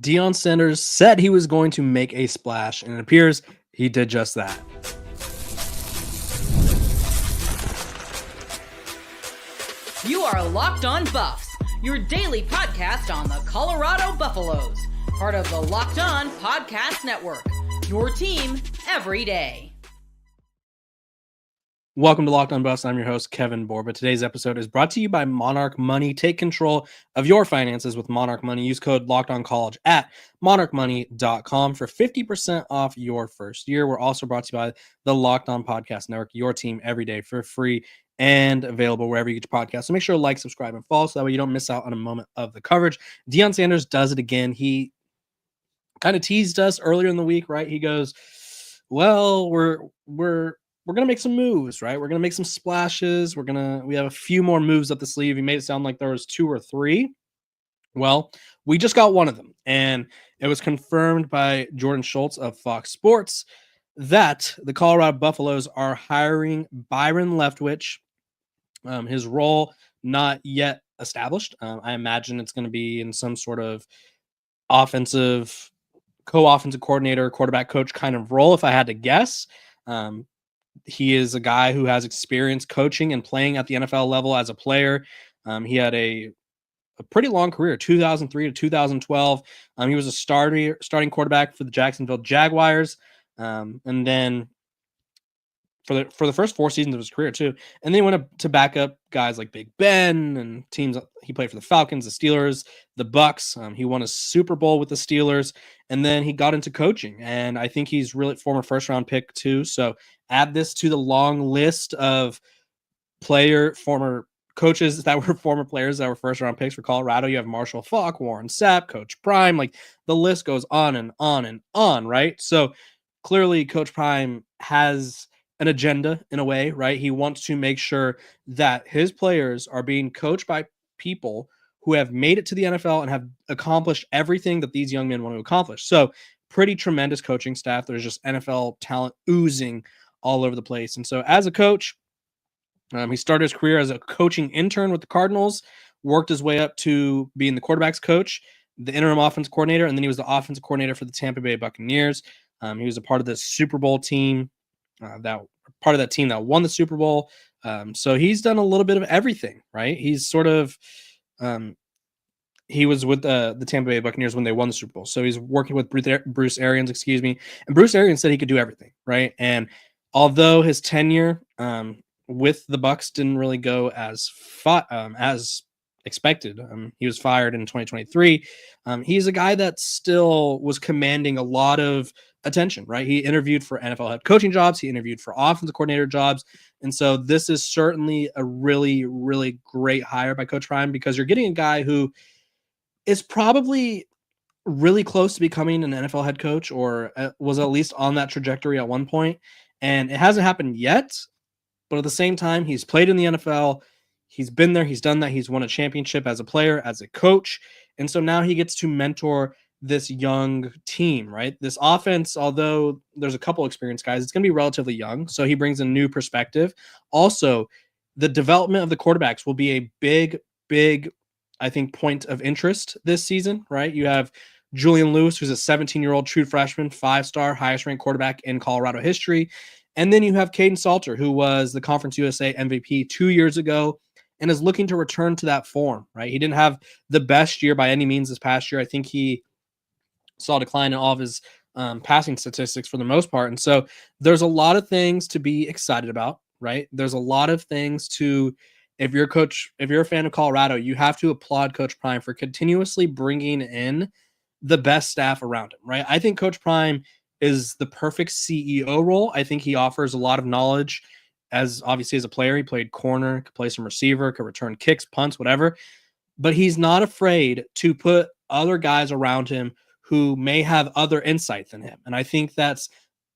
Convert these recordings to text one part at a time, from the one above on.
Deion Sanders said he was going to make a splash, and it appears he did just that. You are Locked On Buffs, your daily podcast on the Colorado Buffaloes, part of the Locked On Podcast Network, your team every day. Welcome to Locked On Buffs. I'm your host, Kevin Borba. Today's episode is brought to you by Monarch Money. Take control of your finances with Monarch Money. Use code LOCKEDONCollege at monarchmoney.com for 50% off your first year. We're also brought to you by the Locked On Podcast Network, your team every day for free and available wherever you get your podcast. So make sure to like, subscribe, and follow so that way you don't miss out on a moment of the coverage. Deion Sanders does it again. He kind of teased us earlier in the week, right? He goes, well, we're going to make some moves, right? We're going to make some splashes. We have a few more moves up the sleeve. He made it sound like there was 2 or 3. Well, we just got one of them, and it was confirmed by Jordan Schultz of Fox Sports that the Colorado Buffaloes are hiring Byron Leftwich. His role not yet established. I imagine it's going to be in some sort of offensive, co-offensive coordinator, quarterback coach kind of role, if I had to guess. He is a guy who has experience coaching and playing at the NFL level as a player. He had a pretty long career, 2003 to 2012. He was a starting quarterback for the Jacksonville Jaguars. And then for the first 4 seasons of his career too. And then he went up to back up guys like Big Ben and teams. He played for the Falcons, the Steelers, the Bucks. He won a Super Bowl with the Steelers, and then he got into coaching. And I think he's really former first round pick too. So add this to the long list of former coaches that were former players that were first round picks for Colorado. You have Marshall Faulk, Warren Sapp, Coach Prime. Like the list goes on and on and on, right? So clearly Coach Prime has an agenda in a way, right? He wants to make sure that his players are being coached by people who have made it to the NFL and have accomplished everything that these young men want to accomplish. So pretty tremendous coaching staff. There's just NFL talent oozing all over the place. And so as a coach, he started his career as a coaching intern with the Cardinals, worked his way up to being the quarterback's coach, the interim offensive coordinator, and then he was the offensive coordinator for the Tampa Bay Buccaneers. He was a part of the Super Bowl team, part of that team that won the Super Bowl. So he's done a little bit of everything, right? He's sort of he was with the Tampa Bay Buccaneers when they won the Super Bowl. So he's working with Bruce Arians, and Bruce Arians said he could do everything, right? And although his tenure with the Bucs didn't really go as expected, he was fired in 2023. He's a guy that still was commanding a lot of attention, right? He interviewed for NFL head coaching jobs. He interviewed for offensive coordinator jobs. And so this is certainly a really, really great hire by Coach Prime, because you're getting a guy who is probably really close to becoming an NFL head coach, or was at least on that trajectory at one point. And it hasn't happened yet, but at the same time, he's played in the NFL. He's been there. He's done that. He's won a championship as a player, as a coach. And so now he gets to mentor this young team, right? This offense, although there's a couple experienced guys, it's going to be relatively young. So he brings a new perspective. Also, the development of the quarterbacks will be a big, I think, point of interest this season, right? You have Julian Lewis, who's a 17-year-old true freshman, 5-star, highest-ranked quarterback in Colorado history. And then you have Caden Salter, who was the Conference USA MVP 2 years ago and is looking to return to that form, right? He didn't have the best year by any means this past year. I think he saw a decline in all of his passing statistics for the most part. And so there's a lot of things to be excited about, right? There's a lot of things if you're a fan of Colorado, you have to applaud Coach Prime for continuously bringing in the best staff around him, right? I think Coach Prime is the perfect CEO role. I think he offers a lot of knowledge obviously as a player. He played corner, could play some receiver, could return kicks, punts, whatever. But he's not afraid to put other guys around him who may have other insight than him. And I think that's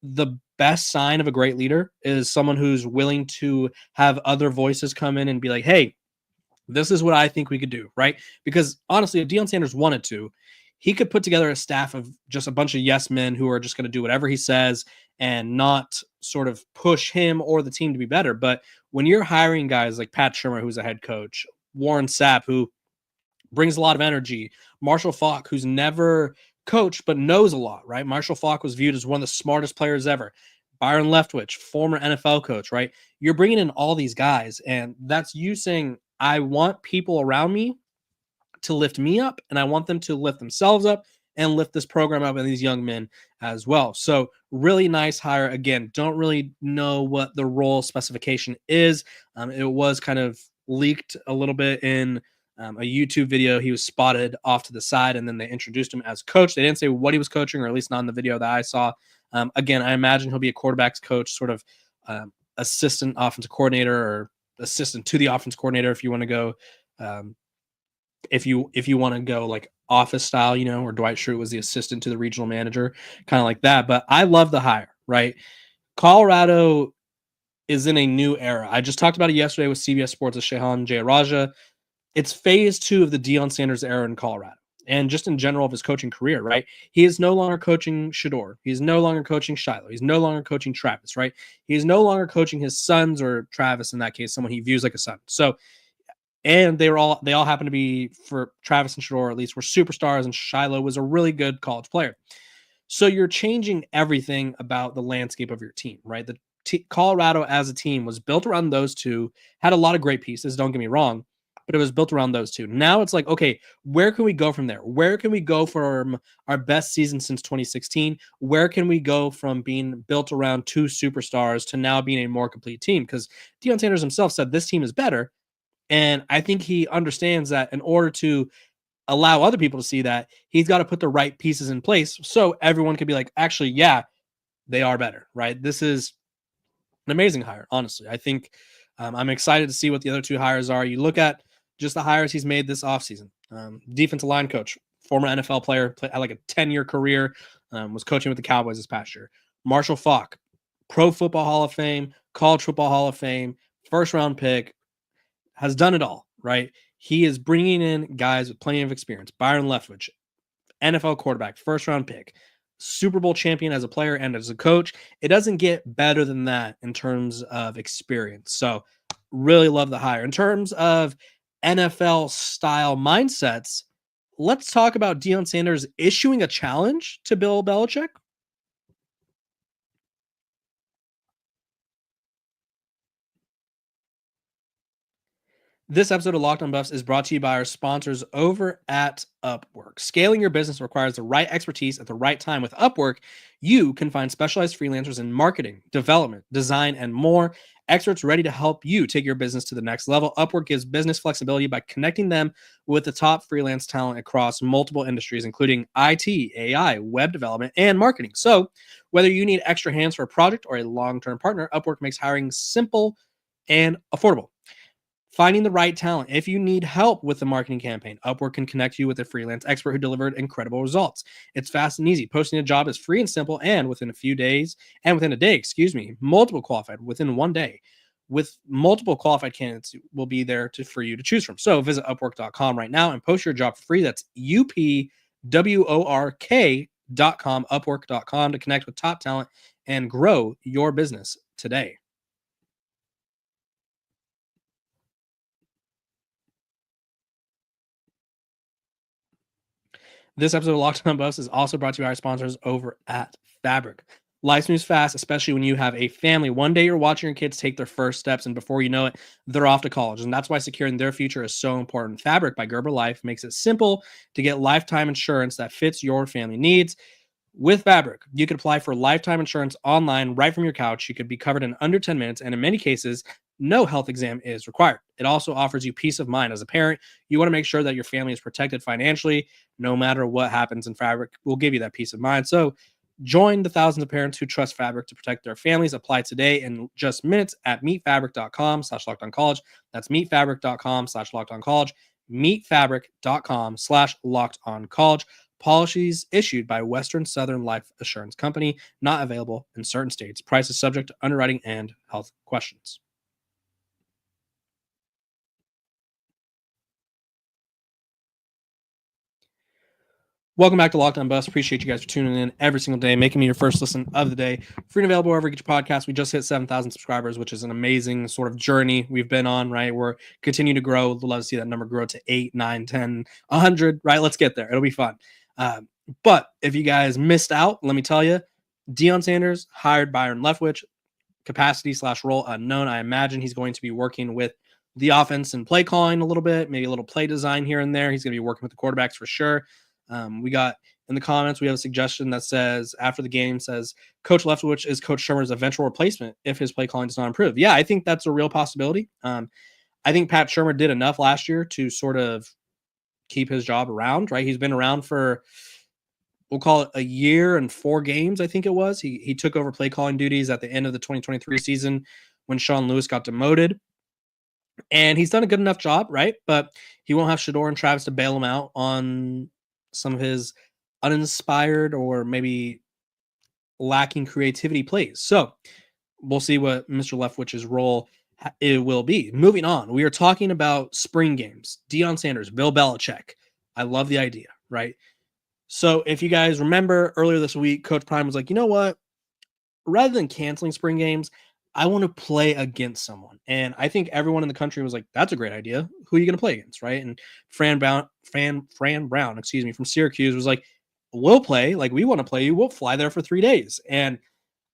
the best sign of a great leader, is someone who's willing to have other voices come in and be like, hey, this is what I think we could do, right? Because honestly, if Deion Sanders wanted to, he could put together a staff of just a bunch of yes men who are just going to do whatever he says and not sort of push him or the team to be better. But when you're hiring guys like Pat Shurmur, who's a head coach, Warren Sapp, who brings a lot of energy. Marshall Faulk, who's never coached but knows a lot, right? Marshall Faulk was viewed as one of the smartest players ever. Byron Leftwich, former NFL coach, right? You're bringing in all these guys, and that's you saying, I want people around me to lift me up, and I want them to lift themselves up and lift this program up and these young men as well. So really nice hire. Again, don't really know what the role specification is. It was kind of leaked a little bit in a YouTube video. He was spotted off to the side, and then they introduced him as coach. They didn't say what he was coaching, or at least not in the video that I saw. Again, I imagine he'll be a quarterback's coach, sort of assistant offensive coordinator or assistant to the offense coordinator if you want to go if you want to go like office style, or Dwight Schrute was the assistant to the regional manager, kind of like that. But I love the hire, right? Colorado is in a new era. I just talked about it yesterday with CBS Sports' Shehan Jayaraja. It's phase 2 of the Deion Sanders era in Colorado, and just in general of his coaching career, right? He is no longer coaching Shador. He's no longer coaching Shiloh. He's no longer coaching Travis, right? He is no longer coaching his sons, or Travis in that case, someone he views like a son. So, and they all happen to be, for Travis and Shador at least, were superstars, and Shiloh was a really good college player. So you're changing everything about the landscape of your team, right? Colorado as a team was built around those two, had a lot of great pieces, don't get me wrong, but it was built around those two. Now it's like, okay, where can we go from there? Where can we go from our best season since 2016? Where can we go from being built around two superstars to now being a more complete team? Because Deion Sanders himself said this team is better. And I think he understands that in order to allow other people to see that, he's got to put the right pieces in place so everyone can be like, actually, yeah, they are better, right? This is an amazing hire, honestly. I think I'm excited to see what the other two hires are. You look at just the hires he's made this offseason. Defensive line coach, former NFL player, had like a 10-year career, was coaching with the Cowboys this past year. Marshall Faulk, Pro Football Hall of Fame, College Football Hall of Fame, first-round pick, has done it all, right? He is bringing in guys with plenty of experience. Byron Leftwich, NFL quarterback, first-round pick, Super Bowl champion as a player and as a coach. It doesn't get better than that in terms of experience. So really love the hire. In terms of NFL-style mindsets, let's talk about Deion Sanders issuing a challenge to Bill Belichick. This episode of Locked on Buffs is brought to you by our sponsors over at Upwork. Scaling your business requires the right expertise at the right time. With Upwork, you can find specialized freelancers in marketing, development, design, and more. Experts ready to help you take your business to the next level. Upwork gives business flexibility by connecting them with the top freelance talent across multiple industries, including IT, AI, web development, and marketing. So whether you need extra hands for a project or a long-term partner, Upwork makes hiring simple and affordable. Finding the right talent. If you need help with the marketing campaign, Upwork can connect you with a freelance expert who delivered incredible results. It's fast and easy. Posting a job is free and simple, and within a day, multiple qualified within one day. With multiple qualified candidates will be there for you to choose from. So visit Upwork.com right now and post your job for free. That's UPWORK.com, Upwork.com, to connect with top talent and grow your business today. This episode of Locked on Buffs is also brought to you by our sponsors over at Fabric. Life moves fast, especially when you have a family. One day you're watching your kids take their first steps, and before you know it, they're off to college. And that's why securing their future is so important. Fabric by Gerber Life makes it simple to get lifetime insurance that fits your family needs. With Fabric, you could apply for lifetime insurance online right from your couch. You could be covered in under 10 minutes, and in many cases, no health exam is required. It also offers you peace of mind. As a parent, you want to make sure that your family is protected financially, no matter what happens, and Fabric will give you that peace of mind. So join the thousands of parents who trust Fabric to protect their families. Apply today in just minutes at meetfabric.com/lockedoncollege. That's meetfabric.com/lockedoncollege. meetfabric.com/lockedoncollege. Policies issued by Western Southern Life Assurance Company, not available in certain states. Price is subject to underwriting and health questions. Welcome back to Locked On Buffs. Appreciate you guys for tuning in every single day, making me your first listen of the day. Free and available wherever you get your podcast. We just hit 7,000 subscribers, which is an amazing sort of journey we've been on, right? We're continuing to grow. We'd love to see that number grow to 8, 9, 10, 100, right? Let's get there. It'll be fun. But if you guys missed out, let me tell you, Deion Sanders hired Byron Leftwich, capacity/role unknown. I imagine he's going to be working with the offense and play calling a little bit, maybe a little play design here and there. He's going to be working with the quarterbacks for sure. We got in the comments, we have a suggestion that says after the game says Coach Leftwich is Coach Shermer's eventual replacement if his play calling does not improve. Yeah, I think that's a real possibility. I think Pat Shermer did enough last year to sort of keep his job around, right? He's been around for, we'll call it a year and 4 games, I think it was. He took over play calling duties at the end of the 2023 season when Sean Lewis got demoted. And he's done a good enough job, right? But he won't have Shador and Travis to bail him out on some of his uninspired or maybe lacking creativity plays. So we'll see what Mr. Leftwich's role it will be. Moving on, we are talking about spring games. Deion Sanders, Bill Belichick. I love the idea, right? So if you guys remember earlier this week, Coach Prime was like, you know what? Rather than canceling spring games, I want to play against someone. And I think everyone in the country was like, that's a great idea. Who are you going to play against, right? And Fran Brown, from Syracuse was like, we'll play. Like, we want to play you. We'll fly there for 3 days. And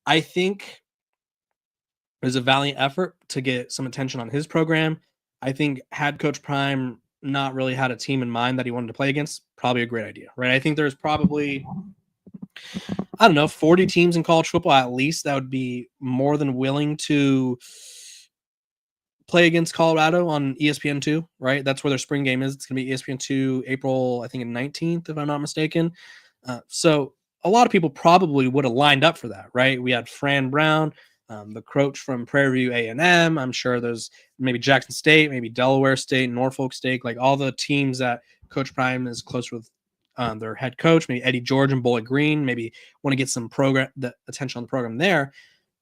I think it was a valiant effort to get some attention on his program. I think had Coach Prime not really had a team in mind that he wanted to play against, probably a great idea, right? I think there's probably, 40 teams in college football at least that would be more than willing to play against Colorado on ESPN2, right? That's where their spring game is. It's going to be ESPN2 April, I think, 19th, if I'm not mistaken. So a lot of people probably would have lined up for that, right? We had Fran Brown, the coach from Prairie View A&M. I'm sure there's maybe Jackson State, maybe Delaware State, Norfolk State, like all the teams that Coach Prime is close with their head coach, maybe Eddie George and Bowling Green, maybe want to get some attention on the program there.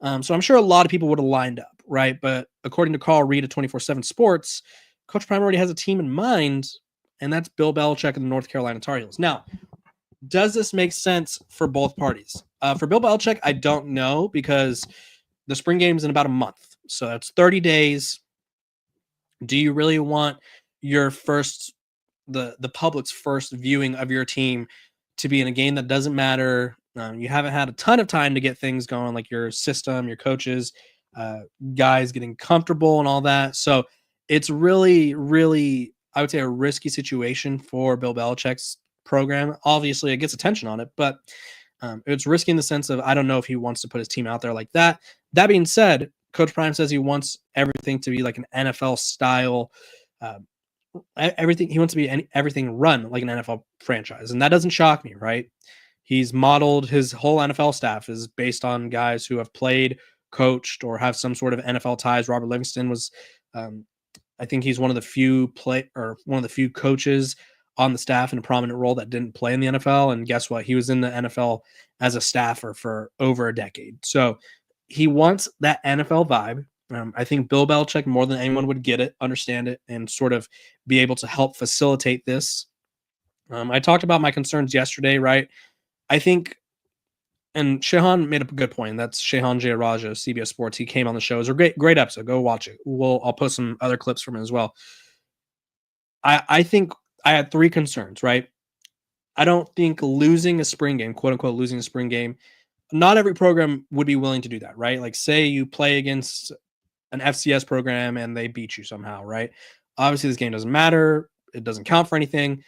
So I'm sure a lot of people would have lined up, right? But according to Carl Reed at 24/7 Sports, Coach Prime already has a team in mind, and that's Bill Belichick and the North Carolina Tar Heels. Now, does this make sense for both parties? For Bill Belichick, I don't know, because the spring game is in about a month. So that's 30 days. Do you really want your the public's first viewing of your team to be in a game that doesn't matter? You haven't had a ton of time to get things going, like your system, your coaches, guys getting comfortable and all that. So it's really, really, I would say, a risky situation for Bill Belichick's program. Obviously, it gets attention on it, but it's risky in the sense of I don't know if he wants to put his team out there like that. That being said, Coach Prime says he wants everything to be like an NFL style. Everything he wants to be everything run like an NFL franchise, and that doesn't shock me, right? He's modeled his whole NFL staff is based on guys who have played, coached, or have some sort of NFL ties. Robert Livingston was, I think he's one of the few coaches on the staff in a prominent role that didn't play in the NFL. And guess what? He was in the NFL as a staffer for over a decade. So he wants that NFL vibe. I think Bill Belichick, more than anyone, would get it, understand it, and sort of be able to help facilitate this. I talked about my concerns yesterday, right? I think, and Shehan made a good point. That's Shehan Jayaraja, CBS Sports. He came on the show. It was a great episode. Go watch it. I'll post some other clips from it as well. I think I had 3 concerns, right? I don't think losing a spring game, quote unquote, losing a spring game, not every program would be willing to do that, right? Like, say you play against an FCS program and they beat you somehow, right? Obviously, this game doesn't matter. It doesn't count for anything,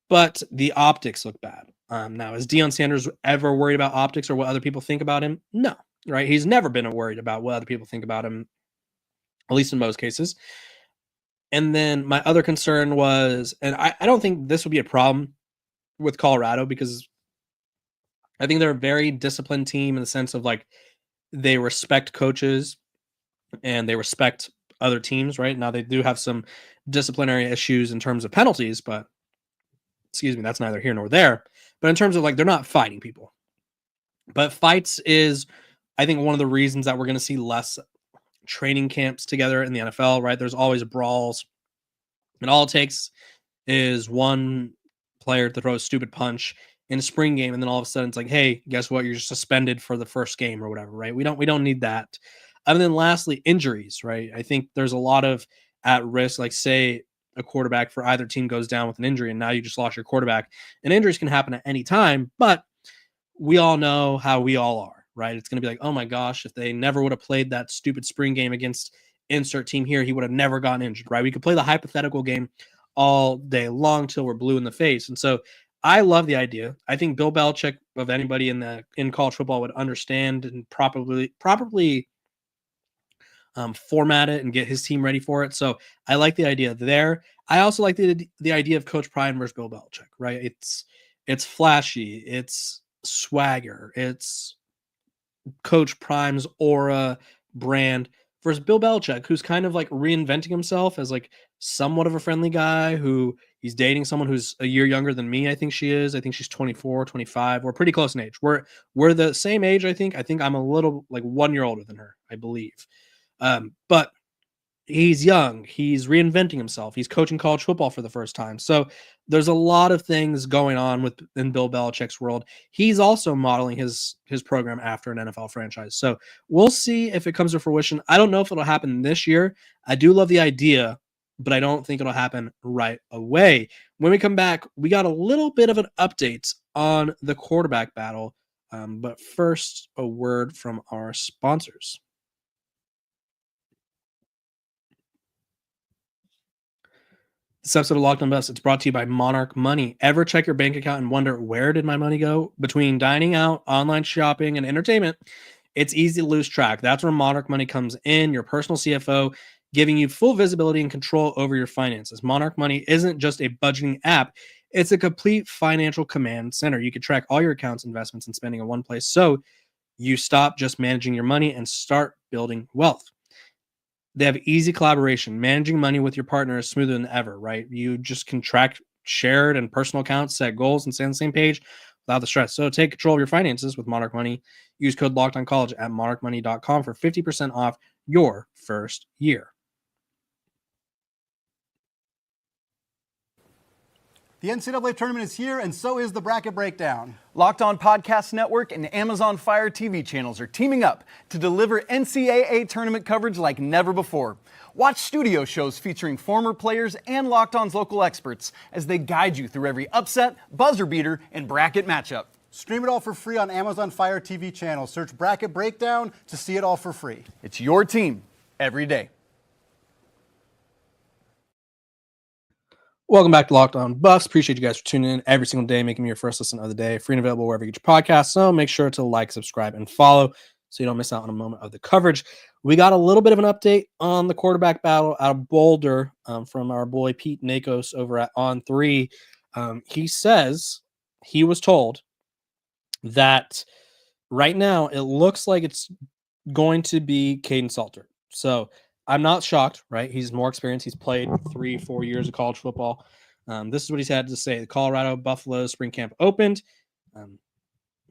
but the optics look bad. Now, is Deion Sanders ever worried about optics or what other people think about him? No, right? He's never been worried about what other people think about him, at least in most cases. And then my other concern was, and I don't think this would be a problem with Colorado, because I think they're a very disciplined team in the sense of like they respect coaches and they respect other teams, right? Now they do have some disciplinary issues in terms of penalties, but that's neither here nor there. But in terms of like, they're not fighting people. But fights is, I think, one of the reasons that we're going to see less training camps together in the NFL, right? There's always brawls. And all it takes is one player to throw a stupid punch in a spring game, and then all of a sudden it's like, hey, guess what? You're suspended for the first game or whatever, right? We don't need that. And then lastly, injuries, right? I think there's a lot of at risk, like say a quarterback for either team goes down with an injury, and now you just lost your quarterback. And injuries can happen at any time, but we all know how we all are, right? It's going to be like, oh my gosh, if they never would have played that stupid spring game against insert team here, he would have never gotten injured, right? We could play the hypothetical game all day long till we're blue in the face. And so I love the idea. I think Bill Belichick, of anybody in college football, would understand and properly format it and get his team ready for it. So I like the idea there. I also like the idea of Coach Prime versus Bill Belichick, right? It's flashy, it's swagger, it's Coach Prime's aura brand versus Bill Belichick, who's kind of like reinventing himself as like somewhat of a friendly guy who he's dating someone who's a year younger than me. I think she is. I think she's 24, 25. We're pretty close in age. We're the same age, I think. I think I'm a little like 1 year older than her, I believe. But he's young. He's reinventing himself. He's coaching college football for the first time. So there's a lot of things going on in Bill Belichick's world. He's also modeling his program after an NFL franchise. So we'll see if it comes to fruition. I don't know if it'll happen this year. I do love the idea, but I don't think it'll happen right away. When we come back, we got a little bit of an update on the quarterback battle. But first, a word from our sponsors. This episode of Locked On Buffs, it's brought to you by Monarch Money. Ever check your bank account and wonder, where did my money go? Between dining out, online shopping, and entertainment, it's easy to lose track. That's where Monarch Money comes in, your personal CFO, giving you full visibility and control over your finances. Monarch Money isn't just a budgeting app. It's a complete financial command center. You can track all your accounts, investments, and spending in one place, so you stop just managing your money and start building wealth. They have easy collaboration. Managing money with your partner is smoother than ever, right? You just can track shared and personal accounts, set goals, and stay on the same page without the stress. So take control of your finances with Monarch Money. Use code LOCKEDONCollege at monarchmoney.com for 50% off your first year. The NCAA tournament is here, and so is the Bracket Breakdown. Locked On Podcast Network and Amazon Fire TV channels are teaming up to deliver NCAA tournament coverage like never before. Watch studio shows featuring former players and Locked On's local experts as they guide you through every upset, buzzer beater, and bracket matchup. Stream it all for free on Amazon Fire TV channel. Search Bracket Breakdown to see it all for free. It's your team every day. Welcome back to Locked On Buffs. Appreciate you guys for tuning in every single day, making me your first listen of the day. Free and available wherever you get your podcast. So make sure to like, subscribe, and follow so you don't miss out on a moment of the coverage. We got a little bit of an update on the quarterback battle out of Boulder from our boy Pete Nakos over at On3. He says he was told that right now it looks like it's going to be Caden Salter. So I'm not shocked, right? He's more experienced. He's played 3-4 years of college football. This is what he's had to say. The Colorado Buffalo spring camp opened.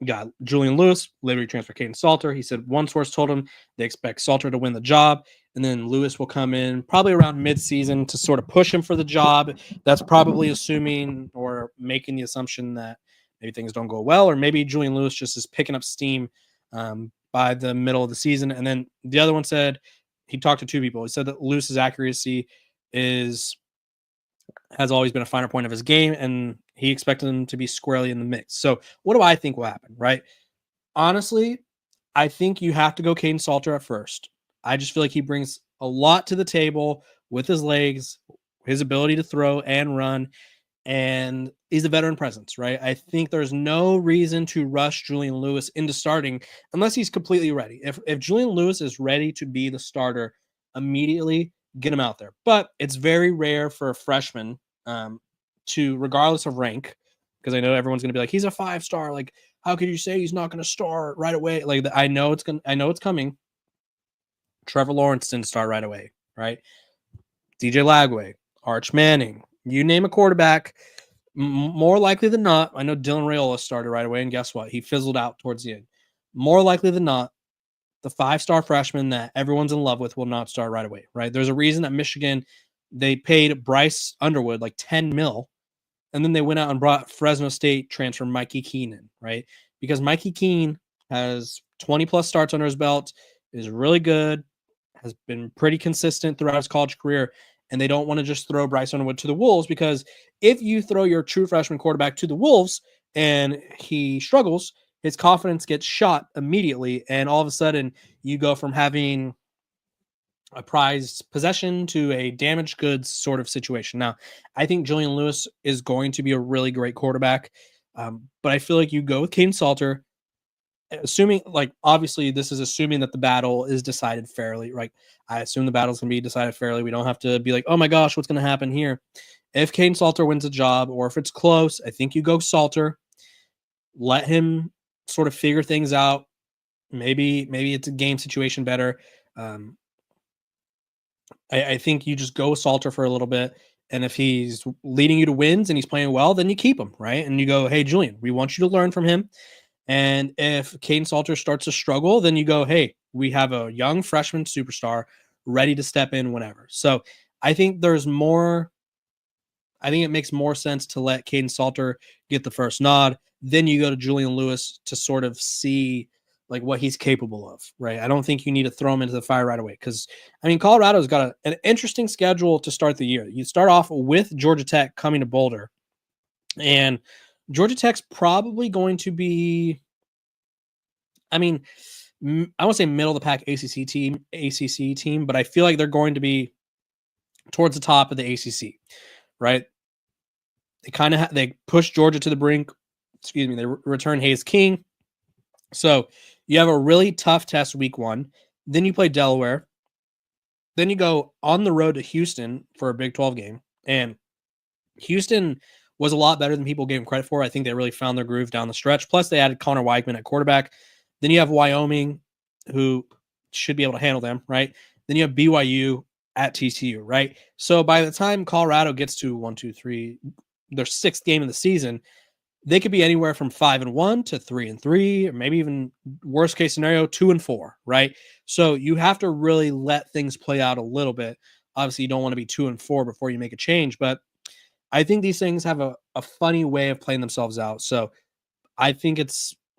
Got Julian Lewis, Liberty transfer Caden Salter. He said one source told him they expect Salter to win the job, and then Lewis will come in probably around midseason to sort of push him for the job. That's probably assuming or making the assumption that maybe things don't go well, or maybe Julian Lewis just is picking up steam by the middle of the season. And then the other one said, he talked to two people. He said that Lewis's accuracy has always been a finer point of his game, and he expected him to be squarely in the mix. So what do I think will happen, right? Honestly, I think you have to go Caden Salter at first. I just feel like he brings a lot to the table with his legs, his ability to throw and run, and he's a veteran presence, right? I think there's no reason to rush Julian Lewis into starting unless he's completely ready. If Julian Lewis is ready to be the starter immediately, get him out there. But it's very rare for a freshman to, regardless of rank, because I know everyone's going to be like, he's a 5-star. Like, how could you say he's not going to start right away? Like, I know it's coming. Trevor Lawrence didn't start right away, right? DJ Lagway, Arch Manning, you name a quarterback, more likely than not, I know Dylan Raiola started right away, and guess what? He fizzled out towards the end. More likely than not, the 5-star freshman that everyone's in love with will not start right away, right? There's a reason that Michigan, they paid Bryce Underwood like $10 million, And then they went out and brought Fresno State transfer Mikey Keenan, right? Because Mikey Keene has 20 plus starts under his belt, is really good, has been pretty consistent throughout his college career. And they don't want to just throw Bryce Underwood to the Wolves, because if you throw your true freshman quarterback to the Wolves and he struggles, his confidence gets shot immediately. And all of a sudden you go from having a prized possession to a damaged goods sort of situation. Now, I think Julian Lewis is going to be a really great quarterback. But I feel like you go with Caden Salter, assuming, like, obviously this is assuming that the battle is decided fairly, right? I assume the battle's going to be decided fairly. We don't have to be like, oh my gosh, what's going to happen here? If Caden Salter wins a job, or if it's close, I think you go Salter, let him sort of figure things out. Maybe it's a game situation better. I think you just go Salter for a little bit. And if he's leading you to wins and he's playing well, then you keep him, right? And you go, hey, Julian, we want you to learn from him. And if Caden Salter starts to struggle, then you go, hey, we have a young freshman superstar ready to step in whenever. So I think there's more. I think it makes more sense to let Caden Salter get the first nod. Then you go to Julian Lewis to sort of see like what he's capable of, right? I don't think you need to throw him into the fire right away, because, I mean, Colorado's got an interesting schedule to start the year. You start off with Georgia Tech coming to Boulder, and Georgia Tech's probably going to be, I mean, I won't say middle of the pack ACC team, but I feel like they're going to be towards the top of the ACC, right? They kind of they push Georgia to the brink. Excuse me. They return Hayes King. So you have a really tough test week 1. Then you play Delaware. Then you go on the road to Houston for a Big 12 game. And Houston was a lot better than people gave them credit for. I think they really found their groove down the stretch. Plus, they added Connor Weigman at quarterback. Then you have Wyoming, who should be able to handle them, right? Then you have BYU at TCU, right? So by the time Colorado gets to 1, 2, 3, their 6th game of the season, they could be anywhere from 5-1 to 3-3, or maybe even worst case scenario, 2-4, right? So you have to really let things play out a little bit. Obviously, you don't want to be 2-4 before you make a change, but I think these things have a funny way of playing themselves out. So I think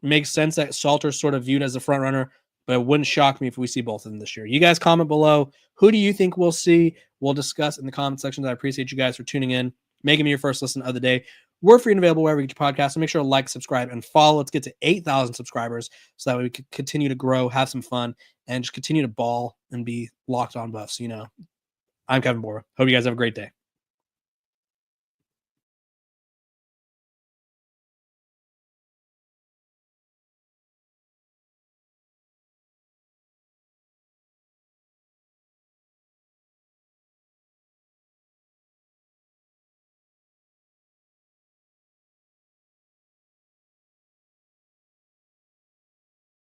makes sense that Salter's sort of viewed as the front runner, but it wouldn't shock me if we see both of them this year. You guys comment below. Who do you think we'll see? We'll discuss in the comment section. I appreciate you guys for tuning in, making me your first listen of the day. We're free and available wherever you get your podcast. So make sure to like, subscribe, and follow. Let's get to 8,000 subscribers so that way we can continue to grow, have some fun, and just continue to ball and be locked on Buffs. You know, I'm Kevin Borba. Hope you guys have a great day.